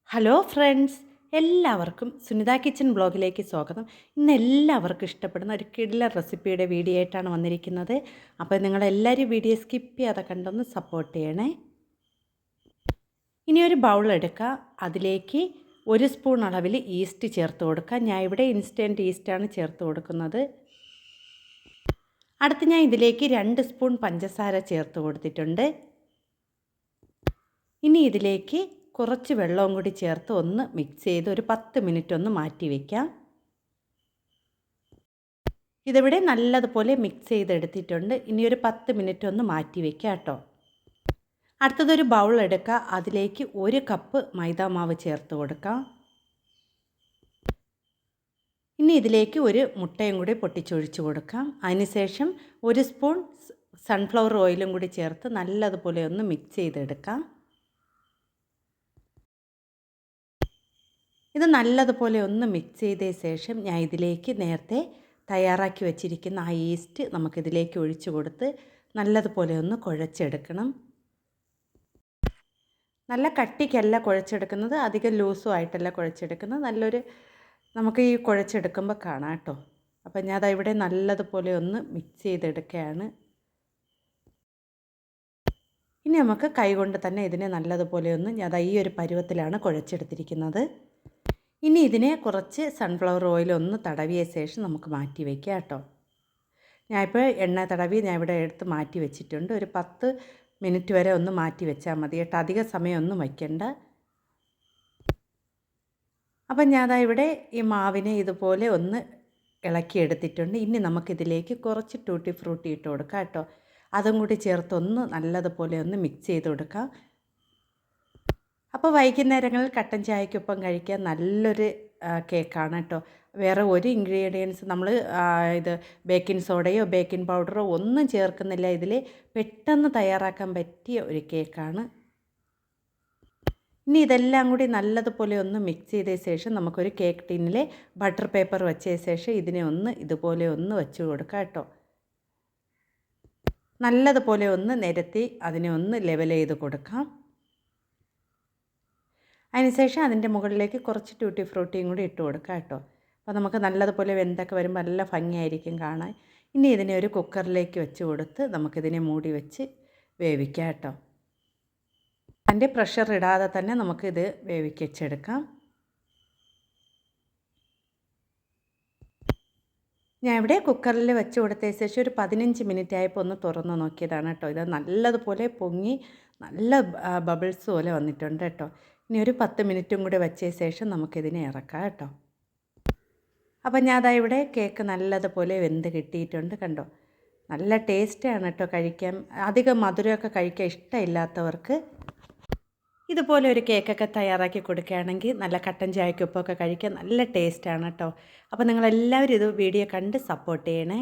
Hello friends, എല്ലാവർക്കും Sunitha kitchen ബ്ലോഗിലേക്ക് സ്വാഗതം. ഇന്ന് എല്ലാവർക്കും ഇഷ്ടപ്പെടുന്ന ഒരു കിടിലൻ റെസിപ്പിയുടെ വീഡിയോ ആയിട്ടാണ് വന്നിരിക്കുന്നത്. അപ്പോൾ നിങ്ങളെല്ലാവരും വീഡിയോ സ്കിപ്പ് ചെയ്യാതെ കണ്ടൊന്ന് സപ്പോർട്ട് ചെയ്യണേ. ഇനി ഒരു ബൗൾ എടുക്കുക, അതിലേക്ക് 1 സ്പൂൺ അളവിൽ ഈസ്റ്റ് ചേർത്ത് കൊടുക്കുക. ഞാൻ ഇവിടെ ഇൻസ്റ്റൻറ്റ് ഈസ്റ്റാണ് ചേർത്ത് കൊടുക്കുന്നത്. അടുത്ത് ഞാൻ ഇതിലേക്ക് 2 സ്പൂൺ പഞ്ചസാര ചേർത്ത് കൊടുത്തിട്ടുണ്ട്. ഇനി ഇതിലേക്ക് കുറച്ച് വെള്ളവും കൂടി ചേർത്ത് ഒന്ന് മിക്സ് ചെയ്ത് ഒരു 10 മിനിറ്റ് ഒന്ന് മാറ്റി വയ്ക്കാം. ഇതിവിടെ നല്ലതുപോലെ മിക്സ് ചെയ്തെടുത്തിട്ടുണ്ട്. ഇനി ഒരു 10 മിനിറ്റ് ഒന്ന് മാറ്റി വയ്ക്കാം കേട്ടോ. അടുത്തതൊരു ബൗൾ എടുക്കുക, അതിലേക്ക് 1 കപ്പ് മൈദാമാവ് ചേർത്ത് കൊടുക്കാം. ഇനി ഇതിലേക്ക് ഒരു മുട്ടയും കൂടി പൊട്ടിച്ചൊഴിച്ച് കൊടുക്കാം. അതിനുശേഷം 1 സ്പൂൺ സൺഫ്ലവർ ഓയിലും കൂടി ചേർത്ത് നല്ലതുപോലെ ഒന്ന് മിക്സ് ചെയ്തെടുക്കാം. ഇത് നല്ലതുപോലെ ഒന്ന് മിക്സ് ചെയ്ത ശേഷം ഞാൻ ഇതിലേക്ക് നേരത്തെ തയ്യാറാക്കി വെച്ചിരിക്കുന്ന ആ ഈസ്റ്റ് നമുക്കിതിലേക്ക് ഒഴിച്ച് കൊടുത്ത് നല്ലതുപോലെ ഒന്ന് കുഴച്ചെടുക്കണം. നല്ല കട്ടിക്കല്ല കുഴച്ചെടുക്കുന്നത്, അധികം ലൂസും ആയിട്ടല്ല കുഴച്ചെടുക്കുന്നത്. നമുക്ക് ഈ കുഴച്ചെടുക്കുമ്പോൾ കാണാം കേട്ടോ. അപ്പം ഞാൻ ഇവിടെ നല്ലതുപോലെ ഒന്ന് മിക്സ് ചെയ്തെടുക്കുകയാണ്. ഇനി നമുക്ക് കൈകൊണ്ട് തന്നെ ഇതിനെ നല്ലതുപോലെ ഒന്ന് ഞാൻ ഈ ഒരു പരുവത്തിലാണ് കുഴച്ചെടുത്തിരിക്കുന്നത്. ഇനി ഇതിനെ കുറച്ച് സൺഫ്ലവർ ഓയിൽ ഒന്ന് തടവിയ ശേഷം നമുക്ക് മാറ്റി വയ്ക്കാം കേട്ടോ. ഞാനിപ്പോൾ എണ്ണ തടവി ഞാൻ ഇവിടെ എടുത്ത് മാറ്റി വെച്ചിട്ടുണ്ട്. ഒരു 10 മിനിറ്റ് വരെ ഒന്ന് മാറ്റി വെച്ചാൽ മതി കേട്ടോ, അധിക സമയമൊന്നും വയ്ക്കണ്ട. അപ്പം ഞാൻ ഇവിടെ ഈ മാവിനെ ഇതുപോലെ ഒന്ന് ഇളക്കിയെടുത്തിട്ടുണ്ട്. ഇനി നമുക്കിതിലേക്ക് കുറച്ച് ടൂട്ടി ഫ്രൂട്ടി ഇട്ട് കൊടുക്കാം കേട്ടോ. അതും കൂടി ചേർത്തൊന്ന് നല്ലതുപോലെ ഒന്ന് മിക്സ് ചെയ്ത് കൊടുക്കാം. അപ്പോൾ വൈകുന്നേരങ്ങളിൽ കട്ടൻ ചായക്കൊപ്പം കഴിക്കാൻ നല്ലൊരു കേക്കാണ് കേട്ടോ. വേറെ ഒരു ഇൻഗ്രീഡിയൻസ് നമ്മൾ ഇത് ബേക്കിംഗ് സോഡയോ ബേക്കിംഗ് പൗഡറോ ഒന്നും ചേർക്കുന്നില്ല. ഇതിൽ പെട്ടെന്ന് തയ്യാറാക്കാൻ പറ്റിയ ഒരു കേക്കാണ്. ഇനി ഇതെല്ലാം കൂടി നല്ലതുപോലെ ഒന്ന് മിക്സ് ചെയ്ത ശേഷം നമുക്കൊരു കേക്ക് ടിന്നിൽ ബട്ടർ പേപ്പർ വെച്ച ശേഷം ഇതിനെ ഒന്ന് ഇതുപോലെ ഒന്ന് വെച്ച് കൊടുക്കാം കേട്ടോ. നല്ലതുപോലെ ഒന്ന് നിരത്തി അതിനെ ഒന്ന് ലെവൽ ചെയ്ത് കൊടുക്കാം. അതിനുശേഷം അതിൻ്റെ മുകളിലേക്ക് കുറച്ച് ട്യൂട്ടി ഫ്രൂട്ടിയും കൂടി ഇട്ട് കൊടുക്കാം കേട്ടോ. അപ്പോൾ നമുക്ക് നല്ലതുപോലെ വെന്തൊക്കെ വരുമ്പോൾ നല്ല ഭംഗിയായിരിക്കും കാണാൻ. ഇനി ഇതിനെ ഒരു കുക്കറിലേക്ക് വെച്ച് കൊടുത്ത് നമുക്കിതിനെ മൂടി വെച്ച് വേവിക്കാം കേട്ടോ. അതിൻ്റെ പ്രഷർ ഇടാതെ തന്നെ നമുക്കിത് വേവിച്ചെടുക്കാം. ഞാൻ ഇവിടെ കുക്കറിൽ വെച്ച് കൊടുത്ത ശേഷം ഒരു 15 മിനിറ്റ് ആയപ്പോൾ ഒന്ന് തുറന്ന് നോക്കിയതാണ് കേട്ടോ. ഇത് നല്ലതുപോലെ പൊങ്ങി നല്ല ബബിൾസ് പോലെ വന്നിട്ടുണ്ട് കേട്ടോ. ഇനി ഒരു 10 മിനിറ്റും കൂടി വെച്ച ശേഷം നമുക്കിതിനെ ഇറക്കാം കേട്ടോ. അപ്പം ഞാൻ ഇവിടെ കേക്ക് നല്ലതുപോലെ വെന്ത് കിട്ടിയിട്ടുണ്ട് കണ്ടോ. നല്ല ടേസ്റ്റാണ് കേട്ടോ കഴിക്കാൻ. അധികം മധുരമൊക്കെ കഴിക്കാൻ ഇഷ്ടമില്ലാത്തവർക്ക് ഇതുപോലെ ഒരു കേക്കൊക്കെ തയ്യാറാക്കി കൊടുക്കുകയാണെങ്കിൽ നല്ല കട്ടൻ ചായക്കൊപ്പമൊക്കെ കഴിക്കാൻ നല്ല ടേസ്റ്റാണ് കേട്ടോ. അപ്പോൾ നിങ്ങളെല്ലാവരും ഇത് വീഡിയോ കണ്ട് സപ്പോർട്ട് ചെയ്യണേ.